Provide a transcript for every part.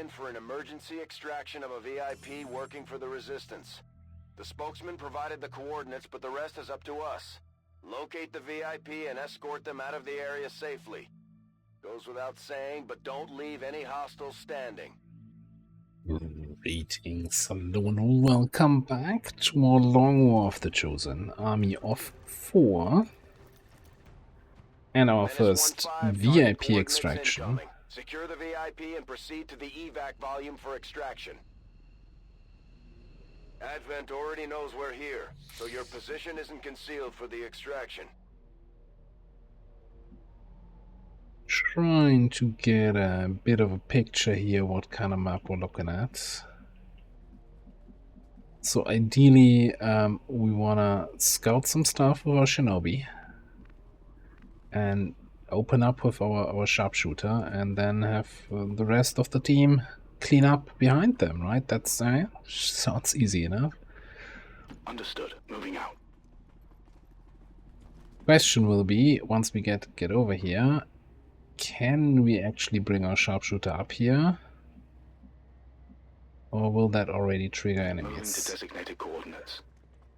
in for an emergency extraction of a VIP working for the Resistance. The spokesman provided the coordinates, but the rest is up to us. Locate the VIP and escort them out of the area safely. Goes without saying, but don't leave any hostiles standing. Greetings, hello and welcome back to more Long War of the Chosen, Army of 4. And our first VIP extraction. Incoming. Secure the VIP and proceed to the evac volume for extraction. Advent already knows we're here, so your position isn't concealed for the extraction. Trying to get a bit of a picture here what kind of map we're looking at. So ideally, we want to scout some stuff with our Shinobi and open up with our sharpshooter, and then have the rest of the team clean up behind them, right? That sounds easy enough. Understood. Moving out. Question will be, once we get over here, can we actually bring our sharpshooter up here? Or will that already trigger enemies? Moving to designated coordinates.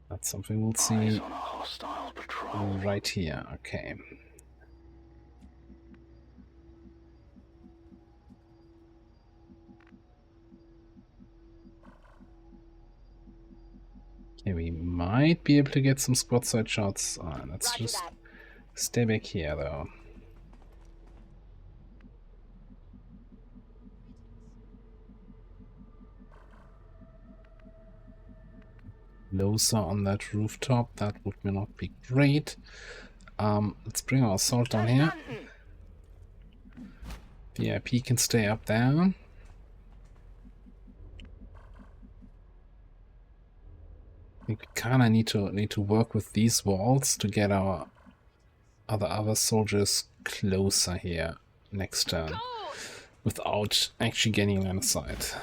That's something we'll see Eyes on a hostile patrol. right here. Okay. Okay, we might be able to get some squad side shots. Let's just stay back here though. Closer on that rooftop, that would not be great. Let's bring our assault down here. VIP can stay up there. I think we kind of need to work with these walls to get our other soldiers closer here next turn, without actually getting line of sight.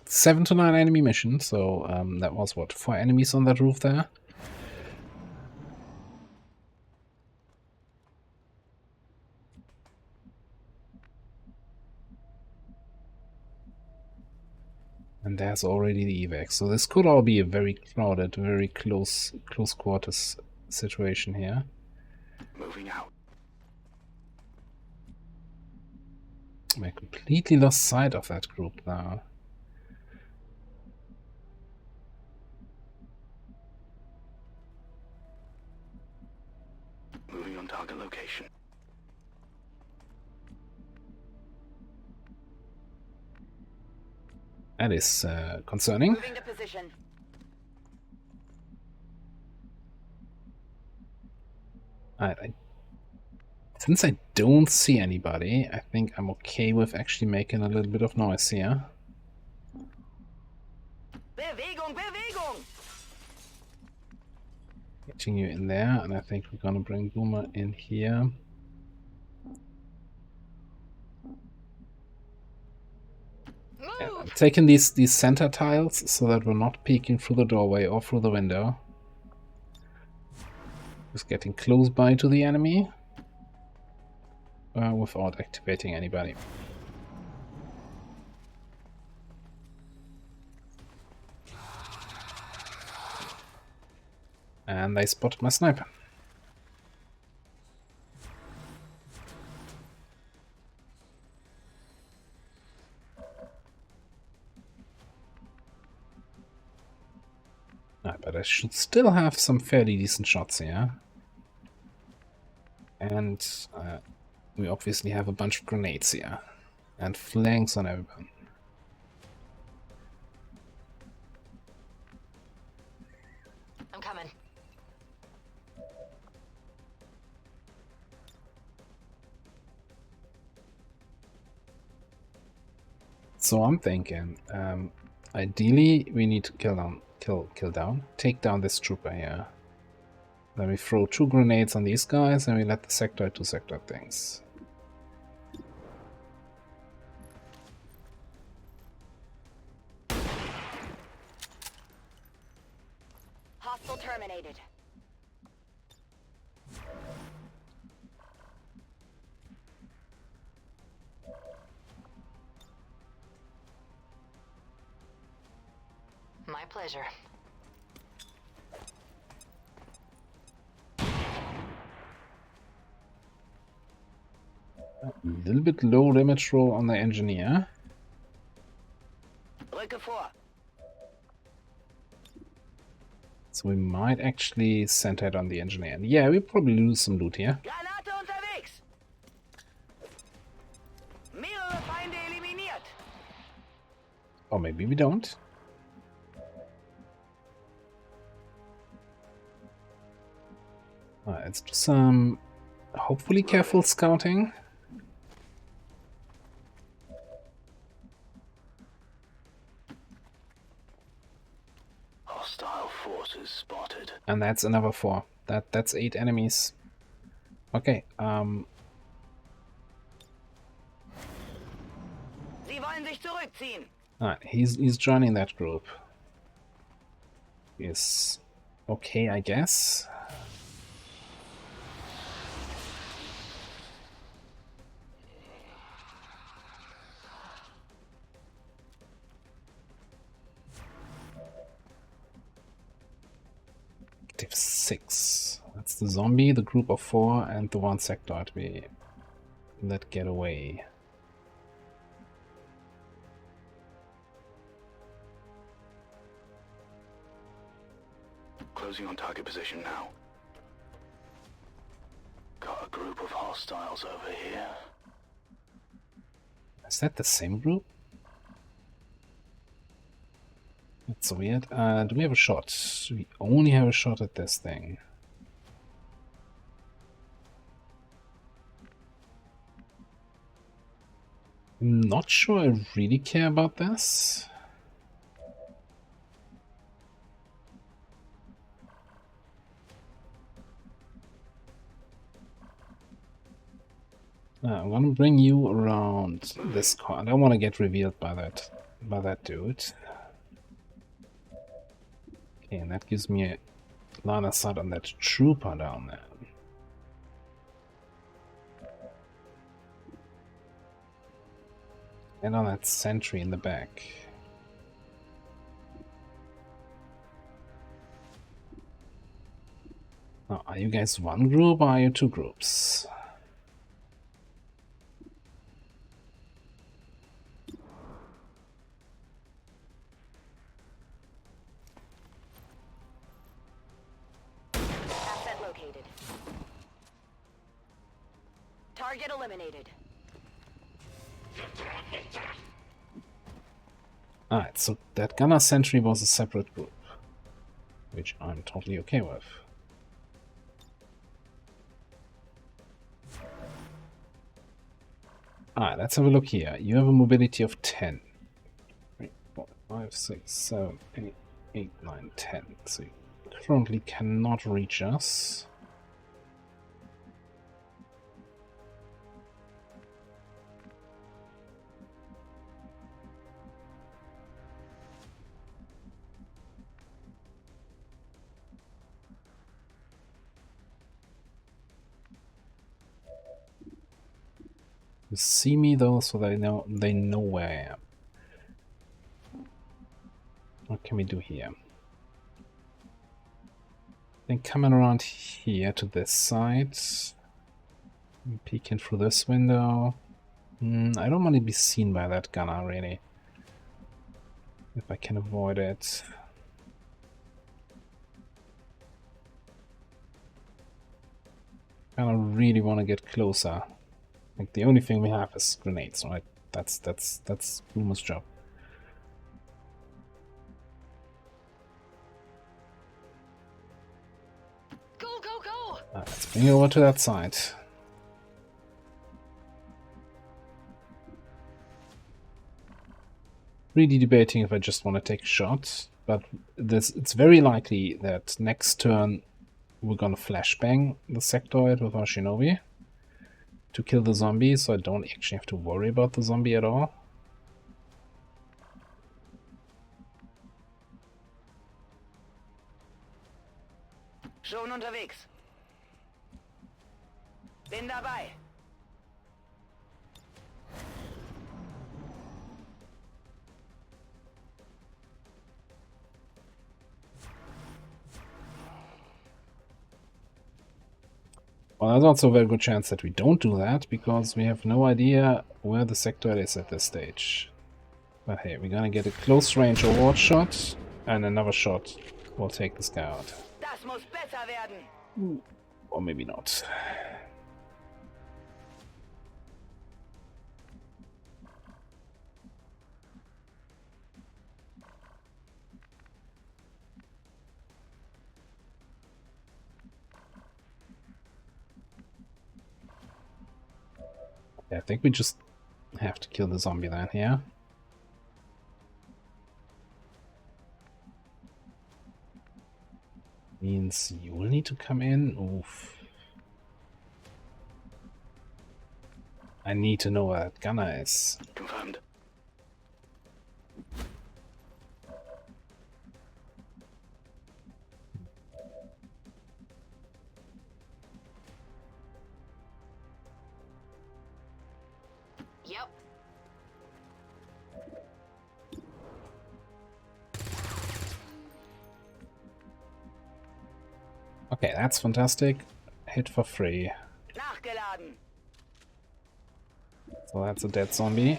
7 to 9 enemy mission, so that was what, 4 enemies on that roof there. And there's already the evac, so this could all be a very crowded, very close quarters situation here. Moving out. I completely lost sight of that group now. Moving on target location. That is concerning. Moving to position. Since I don't see anybody, I think I'm okay with actually making a little bit of noise here. Bewegung, Bewegung! Getting you in there, and I think we're gonna bring Boomer in here. Yeah, I'm taking these center tiles so that we're not peeking through the doorway or through the window. Just getting close by to the enemy without activating anybody. And they spotted my sniper. But I should still have some fairly decent shots here. And we obviously have a bunch of grenades here. And flanks on everyone. I'm coming. So I'm thinking, ideally we need to take down this trooper here. Then we throw 2 grenades on these guys and we let the sectoid do sectoid things. Hostile terminated. My pleasure. A little bit low damage roll on the engineer. Rücke vor. So we might actually center it on the engineer. And yeah, we'll probably lose some loot here. Granate unterwegs. Mehrere Feinde eliminiert. Or maybe we don't. Alright, let's do some hopefully careful scouting. Hostile forces spotted. And that's another 4. That's 8 enemies. Okay, Sie wollen sich zurückziehen. alright, he's joining that group. Is okay, I guess. Active 6. That's the zombie, the group of 4, and the one sectoid we let get away. Closing on target position now. Got a group of hostiles over here. Is that the same group? That's weird. Do we have a shot? We only have a shot at this thing. I'm not sure I really care about this. I'm gonna bring you around this corner. I don't want to get revealed by that dude. Okay, and that gives me a line of sight on that trooper down there. And on that sentry in the back. Now, are you guys one group or are you 2 groups? Asset located. Target eliminated. Alright, so that gunner sentry was a separate group, which I'm totally okay with. Alright, let's have a look here. You have a mobility of 10. 3, 4, 5, 6, 7, 8, 8, 9, 10. So you currently cannot reach us. You see me though, so they know where I am. What can we do here? Then coming around here to this side, peeking through this window. I don't want to be seen by that gunner really, if I can avoid it. I don't really want to get closer. Like the only thing we have is grenades, right? That's Rumo's job. Go, go, go! Let's bring it over to that side. Really debating if I just want to take a shot, but it's very likely that next turn we're gonna flashbang the sectoid with our shinobi to kill the zombie, so I don't actually have to worry about the zombie at all. Schon unterwegs. Bin dabei. Well, there's also a very good chance that we don't do that, because we have no idea where the sector is at this stage. But hey, we're gonna get a close range Overwatch shot, and another shot will take this guy out. Das muss besser werden. Or maybe not. I think we just have to kill the zombie then here. Means you will need to come in. Oof. I need to know where that gunner is. Confirmed. Yep. Okay, that's fantastic. Hit for free. Nachgeladen. So that's a dead zombie.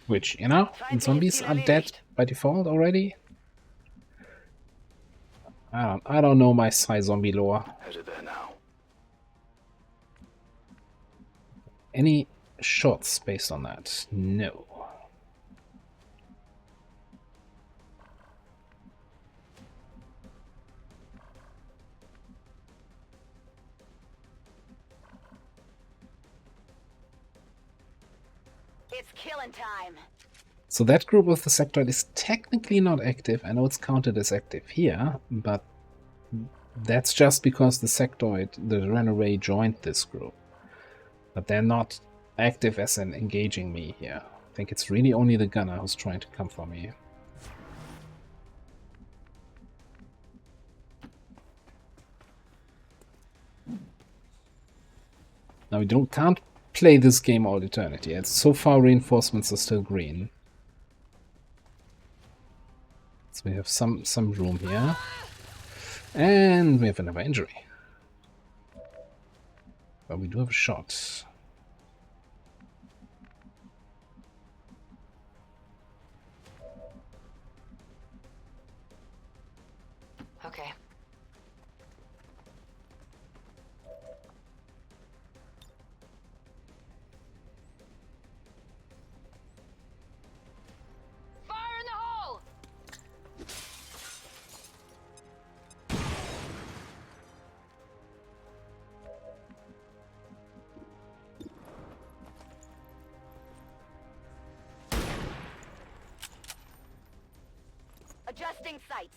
Which, you know, zombies are dead by default already. I don't know my Psy zombie lore. Headed there now. Any shots based on that? No. It's killing time. So that group of the sectoid is technically not active. I know it's counted as active here, but that's just because the sectoid, the runaway, joined this group. But they're not active as in engaging me here. I think it's really only the gunner who's trying to come for me. Now we can't play this game all eternity. It's so far reinforcements are still green. So we have some room here. And we have another injury. But we do have a shot. Okay. Fire in the hole! Adjusting sights.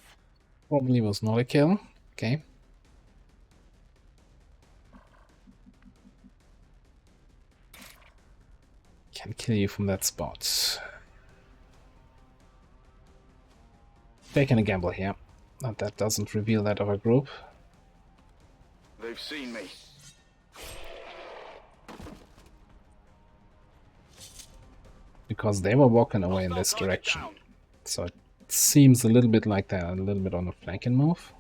Probably was not a kill. Okay. Can kill you from that spot. Taking a gamble here. But that doesn't reveal that other group. They've seen me. Because they were walking away in this direction. So it seems a little bit like they're a little bit on a flanking move.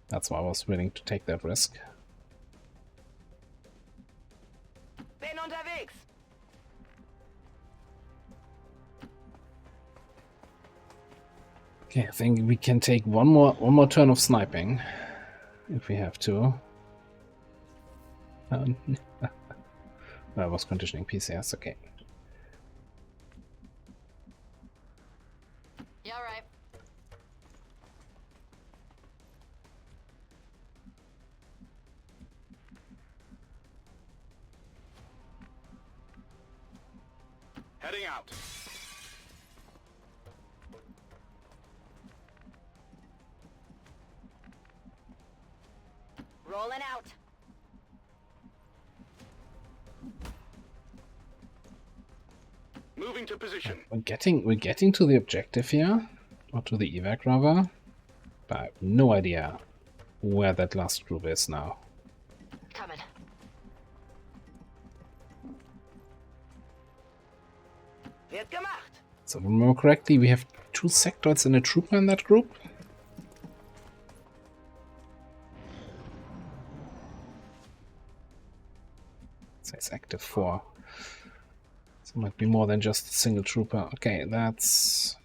That's why I was willing to take that risk. Bin unterwegs. Okay, I think we can take one more turn of sniping if we have to. I was conditioning PCS, okay. Yeah, right. Heading out. Rolling out. Moving to position. We're getting to the objective here, or to the evac rather, but I have no idea where that last group is now. Coming. Wird gemacht. So if I remember correctly, we have 2 sectoids and a trooper in that group. It's active 4. So it might be more than just a single trooper. Okay, that's...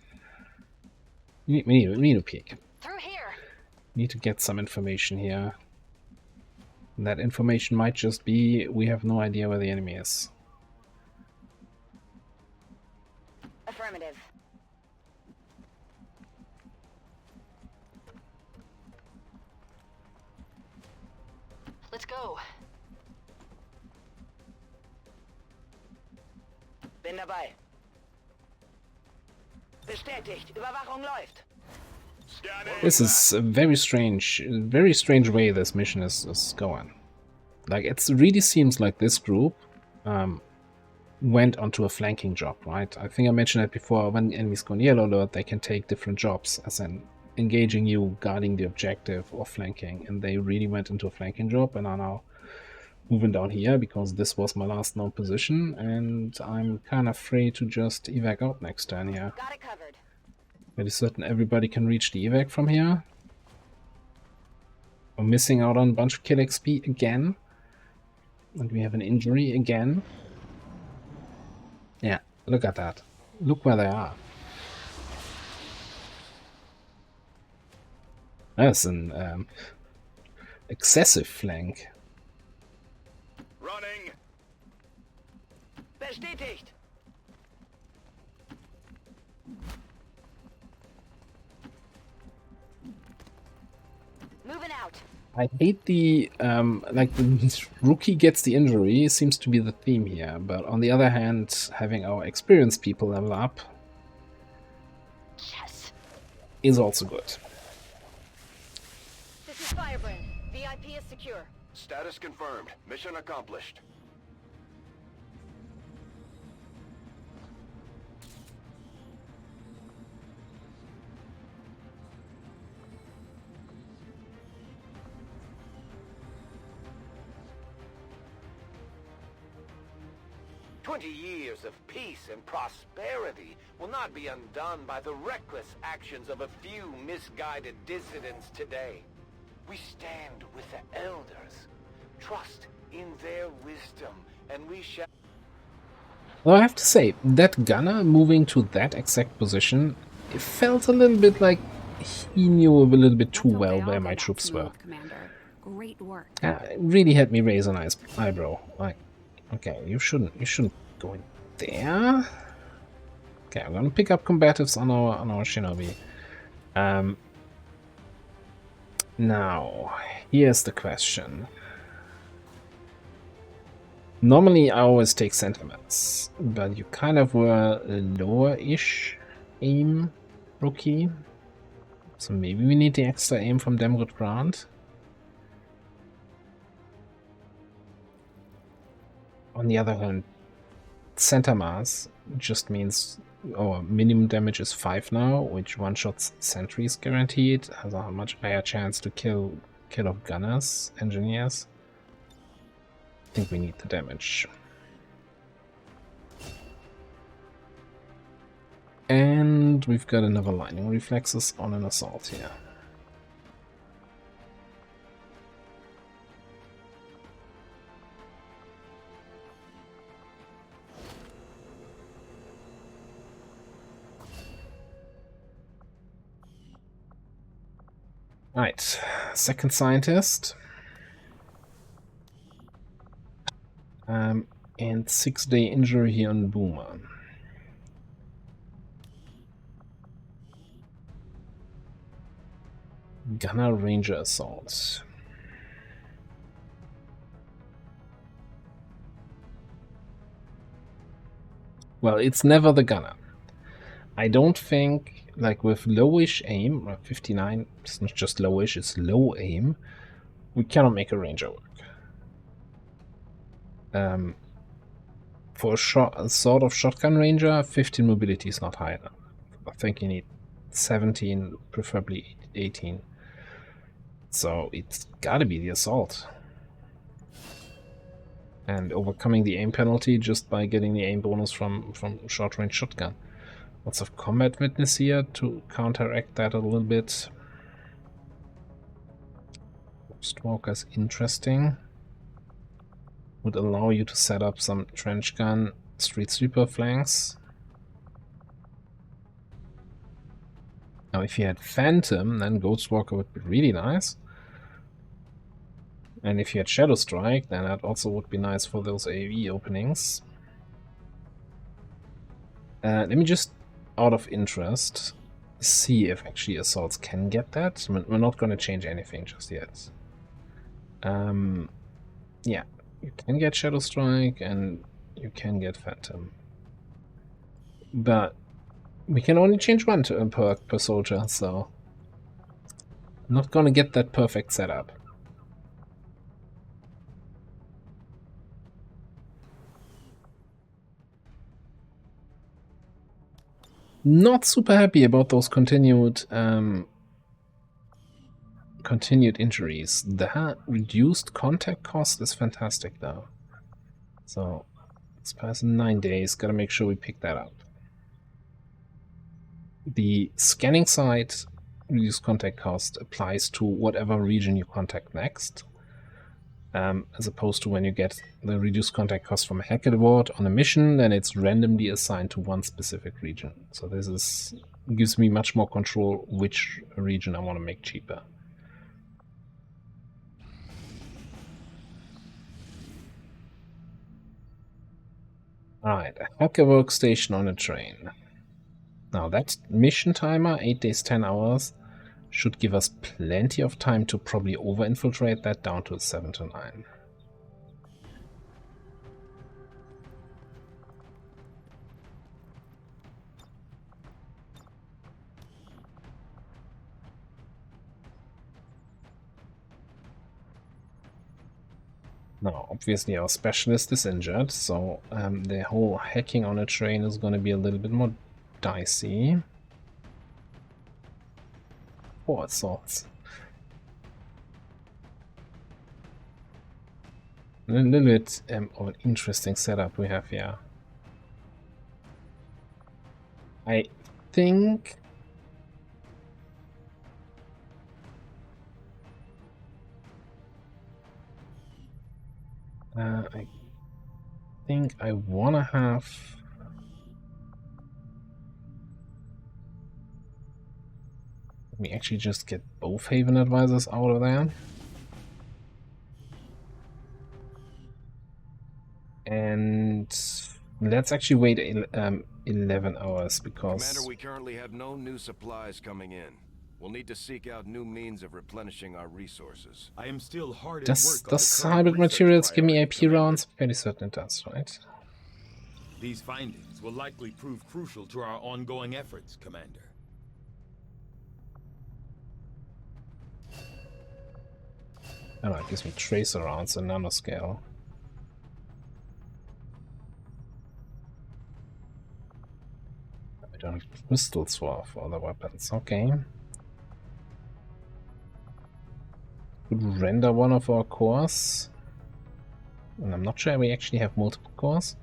We need to peek. Through here. We need to get some information here. And that information might just be we have no idea where the enemy is. Affirmative. Let's go. Bin dabei. Bestätigt. Überwachung läuft. This is a very strange way this mission is going. Like, it really seems like this group went onto a flanking job, right? I think I mentioned that before. When enemies go on yellow alert, they can take different jobs, as in engaging you, guarding the objective, or flanking. And they really went into a flanking job and are now moving down here because this was my last known position, and I'm kind of free to just evac out next turn here. Got it covered. Pretty certain everybody can reach the evac from here. We're missing out on a bunch of kill XP again. And we have an injury again. Yeah, look at that. Look where they are. That's an excessive flank. Running. Bestätigt. Moving out. I hate the, like, the rookie gets the injury seems to be the theme here, but on the other hand, having our experienced people level up Yes. is also good. This is Firebrand. VIP is secure. Status confirmed. Mission accomplished. Years of peace and prosperity will not be undone by the reckless actions of a few misguided dissidents today. We stand with the elders, trust in their wisdom, and we shall... Though I have to say, that gunner moving to that exact position, it felt a little bit like he knew a little bit too well where my troops were. Commander. Great work. It really had me raise an eyebrow. Like, okay, you shouldn't go in there. Okay, I'm gonna pick up combatives on our shinobi. Now, here's the question. Normally I always take sentiments, but you kind of were a lower-ish aim rookie. So maybe we need the extra aim from Demrut Grant. On the other hand, center mass just means our minimum damage is 5 now, which one-shots sentries guaranteed, has a much higher chance to kill off gunners, engineers. I think we need the damage. And we've got another lightning reflexes on an assault here. Right, second scientist. And 6-day injury here on Boomer. Gunner Ranger Assault. Well, it's never the gunner. I don't think, like with lowish aim, 59, it's not just lowish, it's low aim, we cannot make a ranger work. For a sort of shotgun ranger, 15 mobility is not high enough. I think you need 17, preferably 18. So it's gotta be the assault. And overcoming the aim penalty just by getting the aim bonus from short range shotgun. Lots of combat witness here to counteract that a little bit. Ghost Walker's interesting. would allow you to set up some trench gun street sweeper flanks. Now if you had Phantom, then Ghostwalker would be really nice. And if you had Shadow Strike, then that also would be nice for those AoE openings. Let me just, out of interest, see if actually assaults can get that. We're not going to change anything just yet. Yeah, you can get Shadow Strike and you can get Phantom. But we can only change one to a perk per soldier, so I'm not going to get that perfect setup. Not super happy about those continued injuries. The reduced contact cost is fantastic though. So it's past 9 days, gotta make sure we pick that up. The scanning site reduced contact cost applies to whatever region you contact next. As opposed to when you get the reduced contact cost from a hack reward on a mission, then it's randomly assigned to one specific region. So this gives me much more control which region I want to make cheaper. Alright, a hacker workstation on a train. Now that mission timer, 8 days, 10 hours, should give us plenty of time to probably over-infiltrate that down to 7 to 9. Now, obviously our specialist is injured, so the whole hacking on a train is going to be a little bit more dicey. 4 assaults. A little bit of an interesting setup we have here. I think I want to have we actually just get both Haven Advisors out of there. And let's actually wait 11 hours because... Commander, we currently have no new supplies coming in. We'll need to seek out new means of replenishing our resources. I am still hard at work. Does hybrid materials give me AP rounds? Fairly certain it does, right? These findings will likely prove crucial to our ongoing efforts, Commander. Oh, it gives me tracer rounds and nanoscale. I don't have crystal sword for other weapons. Okay. Could render one of our cores. And I'm not sure we actually have multiple cores.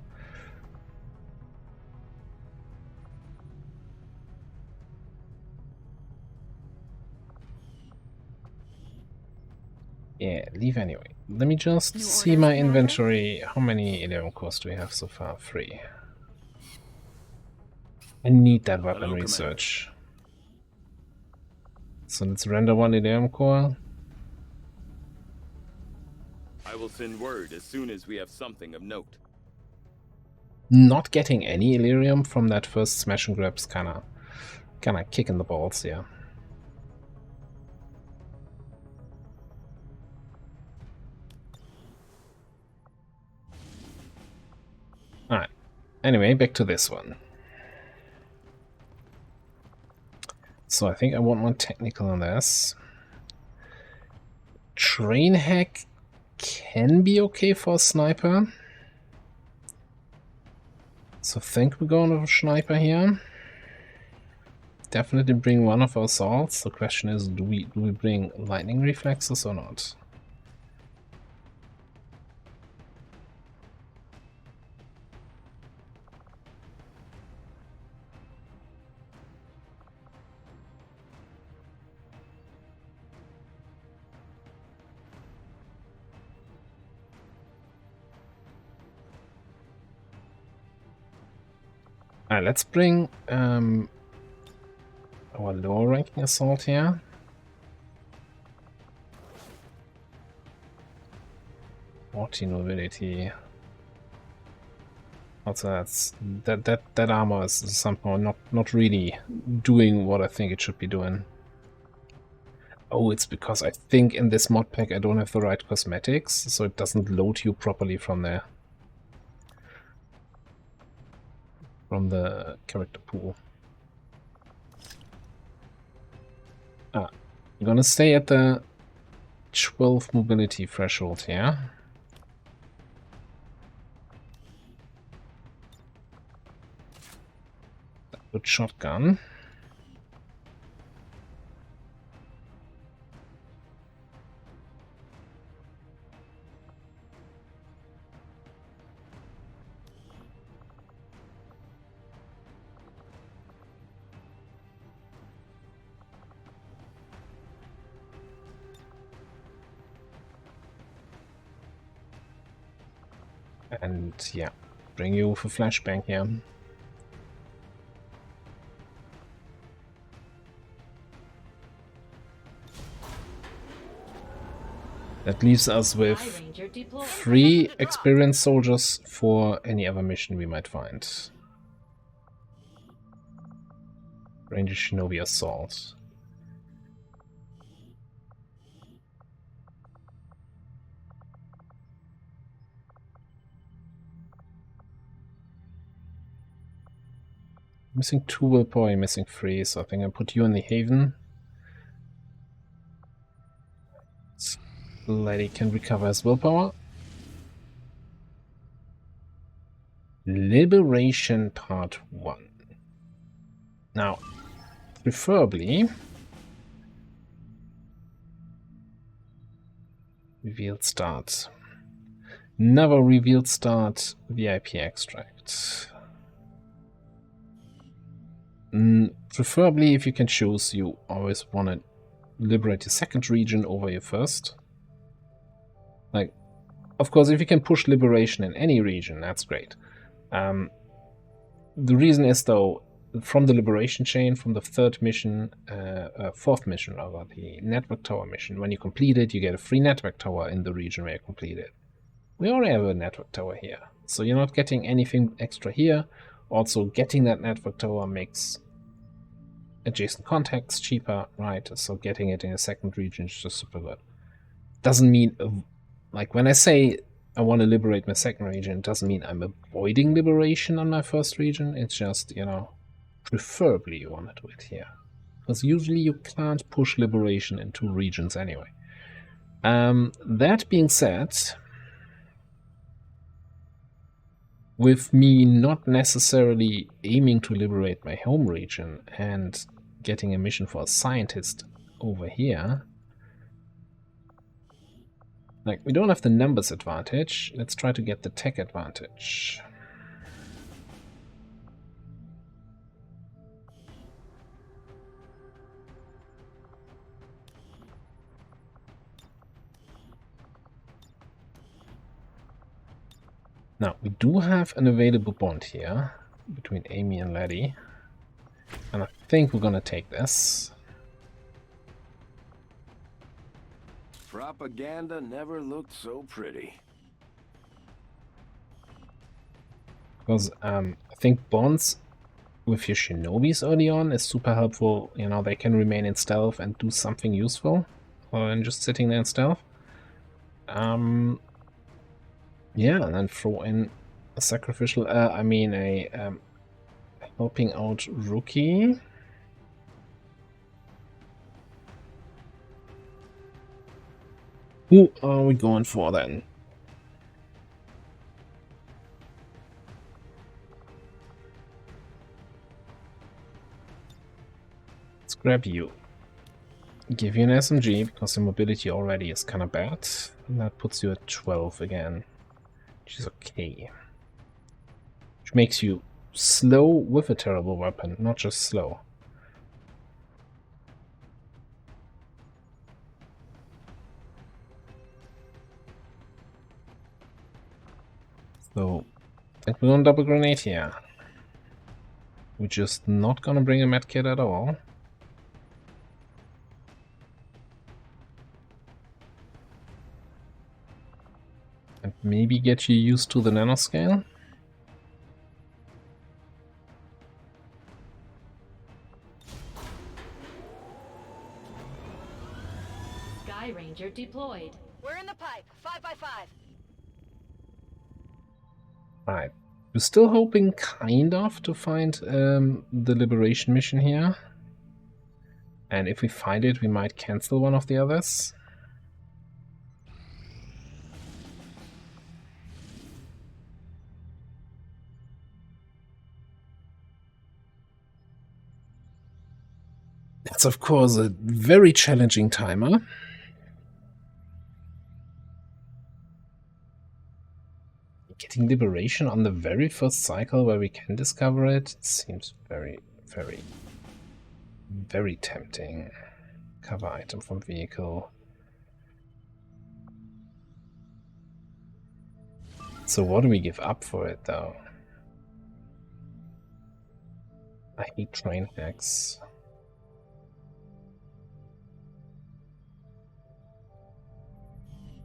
Yeah, leave anyway. Let me just see my inventory. How many 11 cores do we have so far? 3. I need that weapon research. So let's render one 11 core. I will send word as soon as we have something of note. Not getting any Illyrium from that first smash and grab's kinda kicking the balls here. Alright. Anyway, back to this one. So I think I want one technical on this. Train hack can be okay for a sniper. So I think we're going with a sniper here. Definitely bring one of our assaults. The question is, do we bring lightning reflexes or not? Alright, let's bring our lower ranking assault here. Mobility. Also, that armor is somehow not really doing what I think it should be doing. Oh, it's because I think in this mod pack I don't have the right cosmetics, so it doesn't load you properly from there. From the character pool. I'm gonna stay at the 12 mobility threshold here. Good shotgun. And yeah, bring you with a flashbang here. That leaves us with 3 experienced soldiers for any other mission we might find. Ranger Shinobi Assault. Missing 2 willpower, you're missing 3, so I think I'll put you in the Haven. Lady can recover his willpower. Liberation Part 1. Now, preferably... Revealed start. Never revealed start VIP extract. Preferably, if you can choose, you always want to liberate your second region over your first. Like, of course, if you can push liberation in any region, that's great. The reason is, though, from the liberation chain, from the fourth mission rather, the network tower mission, when you complete it, you get a free network tower in the region where you complete it. We already have a network tower here, so you're not getting anything extra here. Also, getting that network tower makes adjacent contacts cheaper, right? So getting it in a second region is just super good. Doesn't mean, like when I say I want to liberate my second region, it doesn't mean I'm avoiding liberation on my first region. It's just, you know, preferably you want to do it here. Because usually you can't push liberation in 2 regions anyway. That being said, with me not necessarily aiming to liberate my home region and getting a mission for a scientist over here, like, we don't have the numbers advantage. Let's try to get the tech advantage. Now, we do have an available bond here between Amy and Laddie. And I think we're gonna take this. Propaganda never looked so pretty. Because I think bonds with your shinobis early on is super helpful. You know, they can remain in stealth and do something useful rather than just sitting there in stealth. Yeah, and then throw in a sacrificial, a helping out rookie. Who are we going for then? Let's grab you. Give you an SMG because the mobility already is kind of bad. And that puts you at 12 again, which is okay. Which makes you slow with a terrible weapon, not just slow. So, I think we're on double grenade here. We're just not gonna bring a medkit at all. And maybe get you used to the nanoscale. Sky Ranger deployed. We're in the pipe. 5x5. Right. We're still hoping, kind of, to find the liberation mission here. And if we find it, we might cancel one of the others. That's, of course, a very challenging timer. Getting liberation on the very first cycle where we can discover it seems very, very, very tempting. Cover item from vehicle. So what do we give up for it, though? I hate train hacks.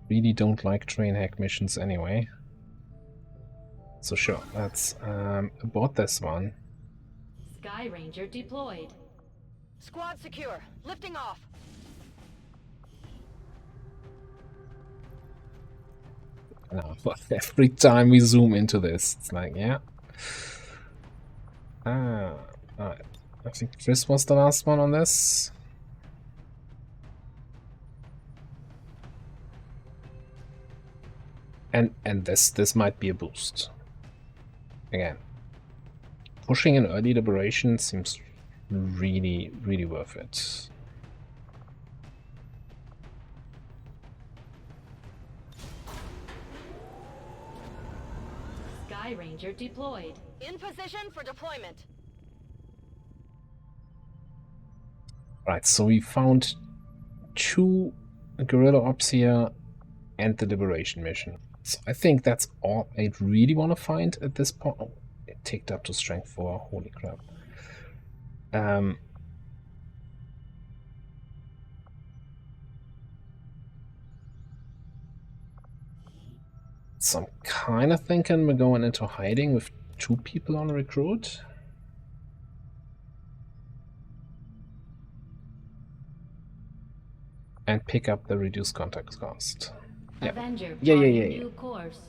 Really don't like train hack missions anyway. So sure, let's abort this one. Sky Ranger deployed. Squad secure. Lifting off. Now, every time we zoom into this, it's like, yeah. Alright. I think Chris was the last one on this. And this might be a boost. Again, pushing an early liberation seems really, really worth it. Sky Ranger deployed. In position for deployment. Right, so we found 2 guerrilla ops here and the liberation mission. So I think that's all I really want to find at this point. Oh, it ticked up to strength 4. Holy crap. So I'm kind of thinking we're going into hiding with 2 people on recruit. And pick up the reduced contact cost. Yeah. Avenger Yeah. new course.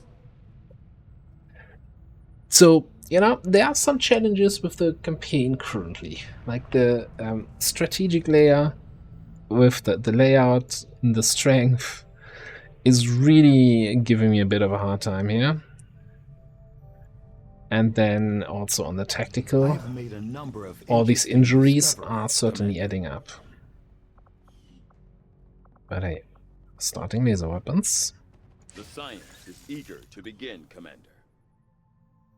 So, you know, there are some challenges with the campaign currently. Like the strategic layer with the layout and the strength is really giving me a bit of a hard time here. And then also on the tactical, all these injuries are certainly adding up. But hey, starting laser weapons. The science is eager to begin, Commander.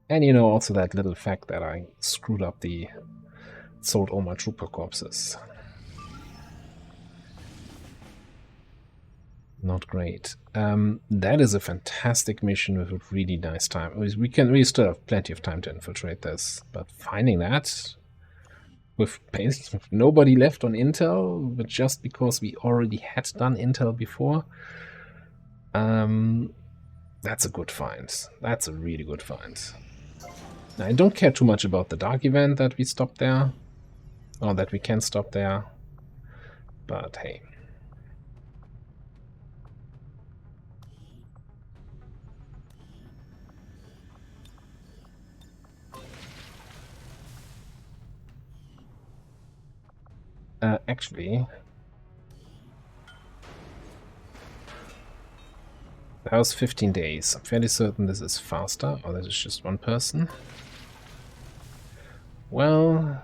And you know also that little fact that I screwed up sold all my trooper corpses. Not great. That is a fantastic mission with a really nice time. We still have plenty of time to infiltrate this, but finding that with nobody left on intel, but just because we already had done intel before, that's a good find. That's a really good find. Now, I don't care too much about the dark event that we stopped there, or that we can stop there, but hey. Actually, that was 15 days. I'm fairly certain this is faster, or this is just one person. Well,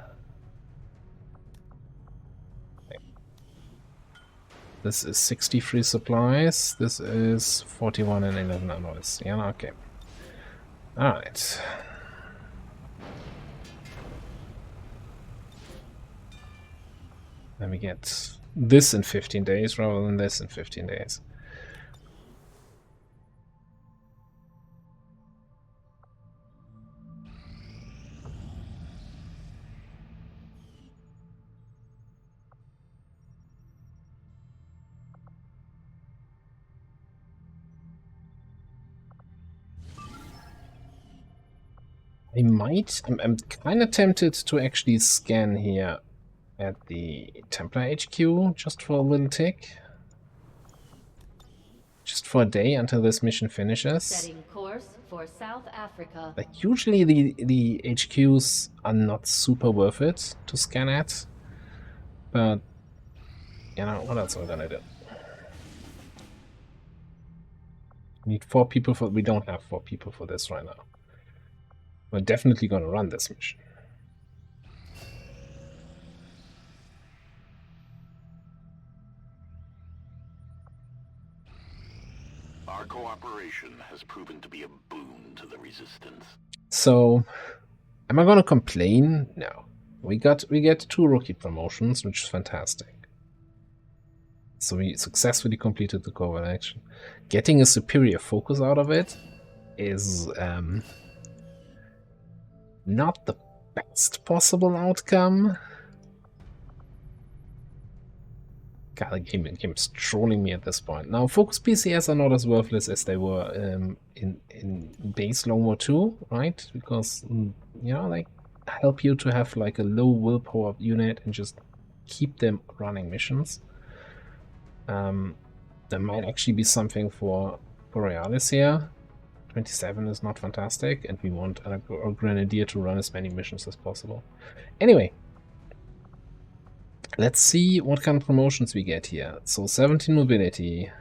this is 60 free supplies. This is 41 and 11 alloys. Yeah, okay. Alright. Then we get this in 15 days rather than this in 15 days. I'm kind of tempted to actually scan here at the Templar HQ just for a little tick. Just for a day until this mission finishes. Setting course for South Africa. Like, usually the HQs are not super worth it to scan at. But, you know, what else are we gonna do? We need 4 people for... We don't have 4 people for this right now. We're definitely gonna run this mission. Our cooperation has proven to be a boon to the Resistance. So, am I gonna complain? No. We get 2 rookie promotions, which is fantastic. So we successfully completed the covert action. Getting a superior focus out of it is not the best possible outcome. God, the game is trolling me at this point. Now, focus PCS are not as worthless as they were in base LWotC, right? Because, you know, they help you to have like a low willpower unit and just keep them running missions. There might actually be something for Borealis here. 27 is not fantastic, and we want our Grenadier to run as many missions as possible. Anyway, let's see what kind of promotions we get here. So 17 mobility.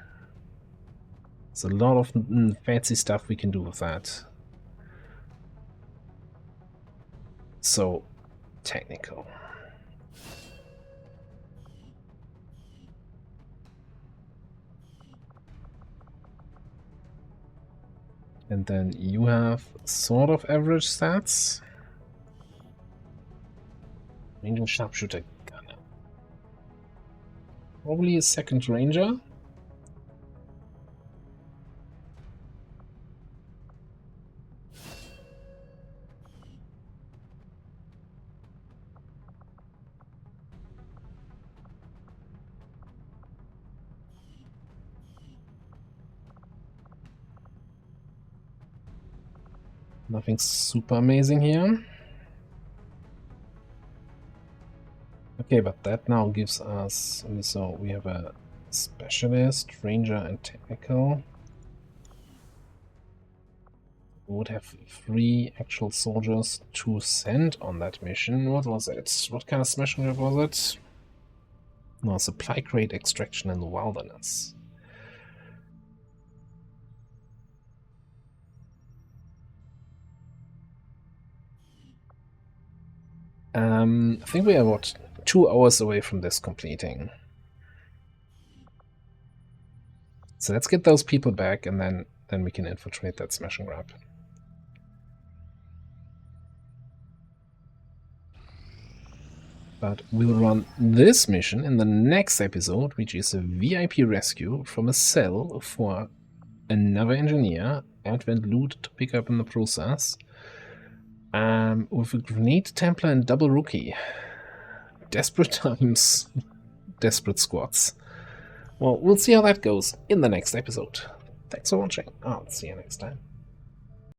There's a lot of fancy stuff we can do with that. So, technical. And then you have sort of average stats. Ranging sharpshooter gunner. Probably a second ranger. Nothing super amazing here. Okay, but that now gives us... So we have a specialist, ranger, and technical. We would have 3 actual soldiers to send on that mission. What was it? What kind of smashing grab was it? No, supply crate extraction in the wilderness. I think we are, what, 2 hours away from this completing. So let's get those people back, and then we can infiltrate that smash and grab. But we'll run this mission in the next episode, which is a VIP rescue from a cell for another engineer, Advent loot to pick up in the process. With a grenade Templar and double rookie. Desperate times, desperate squads. Well, we'll see how that goes in the next episode. Thanks for watching. I'll see you next time.